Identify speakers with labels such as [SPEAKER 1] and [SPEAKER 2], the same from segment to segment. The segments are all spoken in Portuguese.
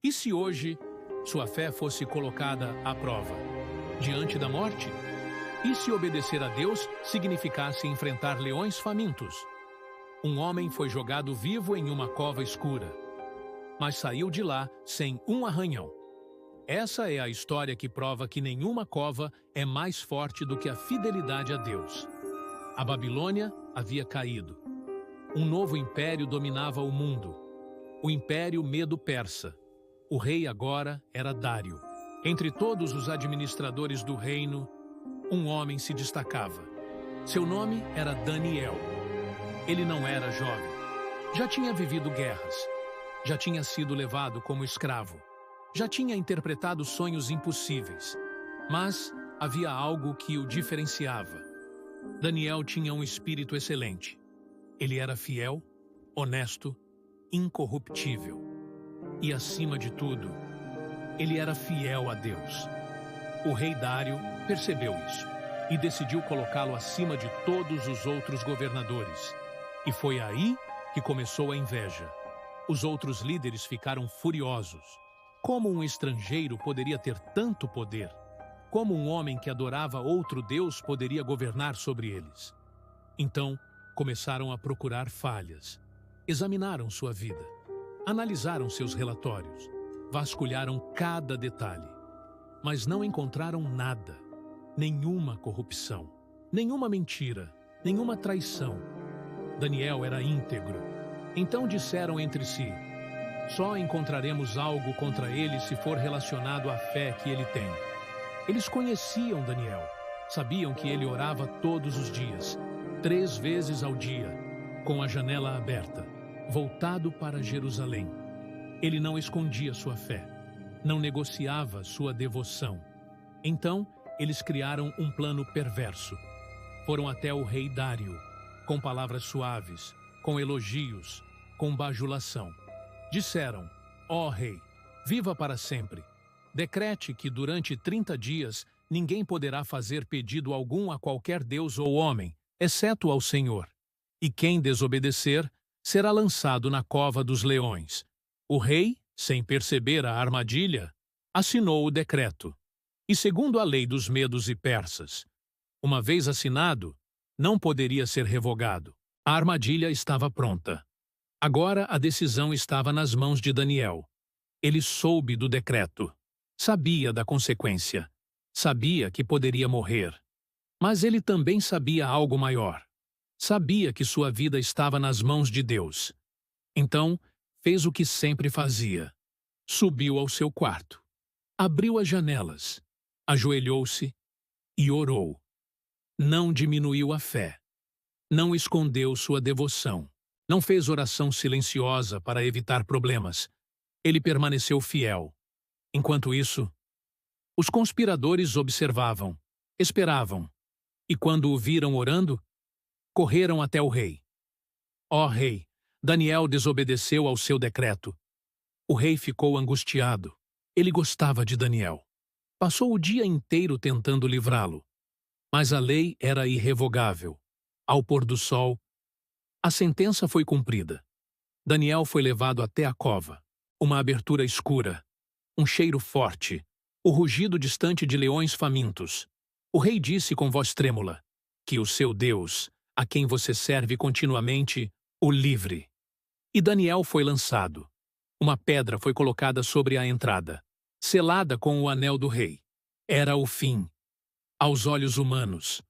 [SPEAKER 1] E se hoje sua fé fosse colocada à prova? Diante da morte? E se obedecer a Deus significasse enfrentar leões famintos? Um homem foi jogado vivo em uma cova escura, mas saiu de lá sem um arranhão. Essa é a história que prova que nenhuma cova é mais forte do que a fidelidade a Deus. A Babilônia havia caído. Um novo império dominava o mundo. O Império Medo-Persa. O rei agora era Dário. Entre todos os administradores do reino, um homem se destacava. Seu nome era Daniel. Ele não era jovem. Já tinha vivido guerras. Já tinha sido levado como escravo. Já tinha interpretado sonhos impossíveis. Mas havia algo que o diferenciava. Daniel tinha um espírito excelente. Ele era fiel, honesto, incorruptível. E, acima de tudo, ele era fiel a Deus. O rei Dário percebeu isso e decidiu colocá-lo acima de todos os outros governadores. E foi aí que começou a inveja. Os outros líderes ficaram furiosos. Como um estrangeiro poderia ter tanto poder? Como um homem que adorava outro Deus poderia governar sobre eles? Então, começaram a procurar falhas. Examinaram sua vida. Analisaram seus relatórios. Vasculharam cada detalhe. Mas não encontraram nada. Nenhuma corrupção. Nenhuma mentira. Nenhuma traição. Daniel era íntegro. Então disseram entre si: só encontraremos algo contra ele se for relacionado à fé que ele tem. Eles conheciam Daniel. Sabiam que ele orava todos os dias, 3 vezes ao dia, com a janela aberta, voltado para Jerusalém. Ele não escondia sua fé, não negociava sua devoção. Então, eles criaram um plano perverso. Foram até o rei Dário, com palavras suaves, com elogios, com bajulação. Disseram: ó rei, viva para sempre. Decrete que durante 30 dias ninguém poderá fazer pedido algum a qualquer deus ou homem, exceto ao Senhor. E quem desobedecer será lançado na cova dos leões. O rei, sem perceber a armadilha, assinou o decreto. E segundo a lei dos medos e persas, uma vez assinado, não poderia ser revogado. A armadilha estava pronta. Agora a decisão estava nas mãos de Daniel. Ele soube do decreto. Sabia da consequência. Sabia que poderia morrer. Mas ele também sabia algo maior. Sabia que sua vida estava nas mãos de Deus. Então, fez o que sempre fazia. Subiu ao seu quarto. Abriu as janelas. Ajoelhou-se e orou. Não diminuiu a fé. Não escondeu sua devoção. Não fez oração silenciosa para evitar problemas. Ele permaneceu fiel. Enquanto isso, os conspiradores observavam, esperavam, e quando o viram orando, correram até o rei. Ó rei, Daniel desobedeceu ao seu decreto. O rei ficou angustiado. Ele gostava de Daniel. Passou o dia inteiro tentando livrá-lo. Mas a lei era irrevogável. Ao pôr do sol, a sentença foi cumprida. Daniel foi levado até a cova. Uma abertura escura. Um cheiro forte. O rugido distante de leões famintos. O rei disse com voz trêmula: que o seu Deus, a quem você serve continuamente, o livre. E Daniel foi lançado. Uma pedra foi colocada sobre a entrada, selada com o anel do rei. Era o fim. Aos olhos humanos.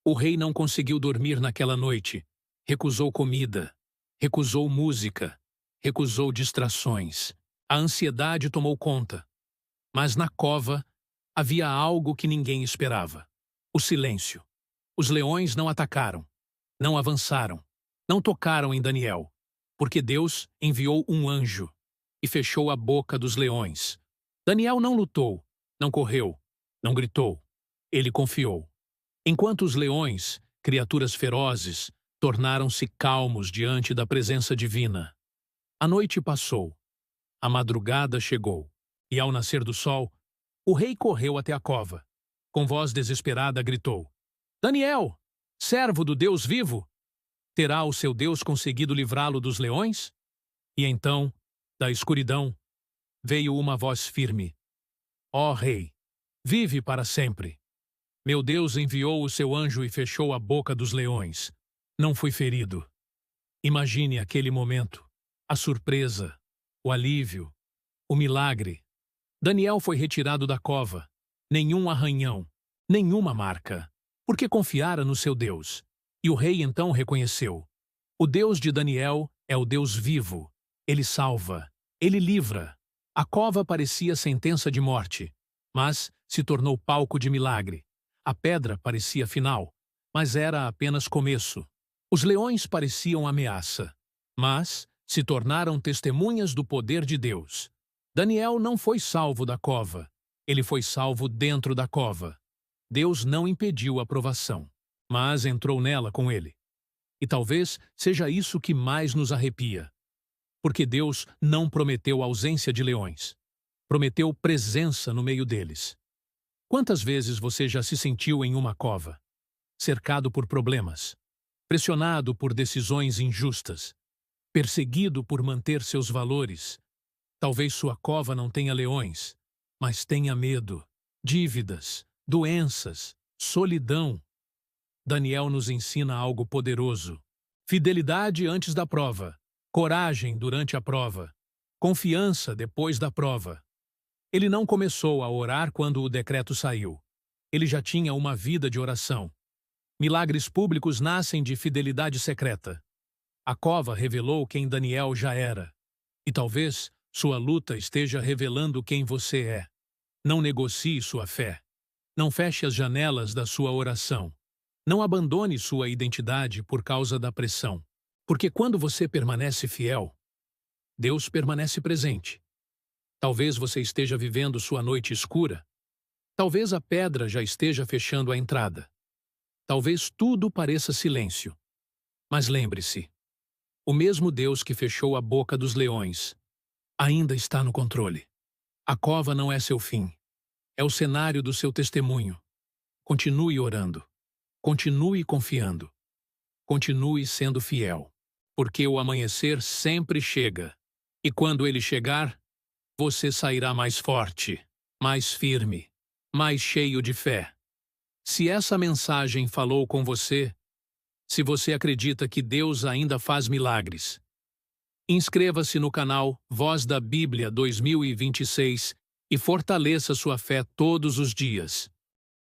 [SPEAKER 1] O rei não conseguiu dormir naquela noite. Recusou comida. Recusou música. Recusou distrações. A ansiedade tomou conta. Mas na cova havia algo que ninguém esperava. O silêncio. Os leões não atacaram. Não avançaram. Não tocaram em Daniel. Porque Deus enviou um anjo e fechou a boca dos leões. Daniel não lutou, não correu, não gritou. Ele confiou. Enquanto os leões, criaturas ferozes, tornaram-se calmos diante da presença divina. A noite passou. A madrugada chegou. E ao nascer do sol, o rei correu até a cova. Com voz desesperada gritou: Daniel, servo do Deus vivo, terá o seu Deus conseguido livrá-lo dos leões? E então, da escuridão, veio uma voz firme: Ó Rei, vive para sempre. Meu Deus enviou o seu anjo e fechou a boca dos leões. Não fui ferido. Imagine aquele momento, a surpresa, o alívio, o milagre. Daniel foi retirado da cova. Nenhum arranhão, nenhuma marca, porque confiara no seu Deus. E o rei então reconheceu: o Deus de Daniel é o Deus vivo. Ele salva, ele livra. A cova parecia sentença de morte, mas se tornou palco de milagre. A pedra parecia final, mas era apenas começo. Os leões pareciam ameaça, mas se tornaram testemunhas do poder de Deus. Daniel não foi salvo da cova, ele foi salvo dentro da cova. Deus não impediu a provação, mas entrou nela com ele. E talvez seja isso que mais nos arrepia. Porque Deus não prometeu ausência de leões. Prometeu presença no meio deles. Quantas vezes você já se sentiu em uma cova, cercado por problemas, pressionado por decisões injustas, perseguido por manter seus valores? Talvez sua cova não tenha leões, mas tenha medo, dívidas, doenças, solidão. Daniel nos ensina algo poderoso: fidelidade antes da prova, coragem durante a prova, confiança depois da prova. Ele não começou a orar quando o decreto saiu. Ele já tinha uma vida de oração. Milagres públicos nascem de fidelidade secreta. A cova revelou quem Daniel já era. E talvez sua luta esteja revelando quem você é. Não negocie sua fé. Não feche as janelas da sua oração. Não abandone sua identidade por causa da pressão. Porque quando você permanece fiel, Deus permanece presente. Talvez você esteja vivendo sua noite escura. Talvez a pedra já esteja fechando a entrada. Talvez tudo pareça silêncio. Mas lembre-se, o mesmo Deus que fechou a boca dos leões ainda está no controle. A cova não é seu fim. É o cenário do seu testemunho. Continue orando. Continue confiando. Continue sendo fiel. Porque o amanhecer sempre chega. E quando ele chegar, você sairá mais forte, mais firme, mais cheio de fé. Se essa mensagem falou com você, se você acredita que Deus ainda faz milagres, inscreva-se no canal Voz da Bíblia 2026 e fortaleça sua fé todos os dias.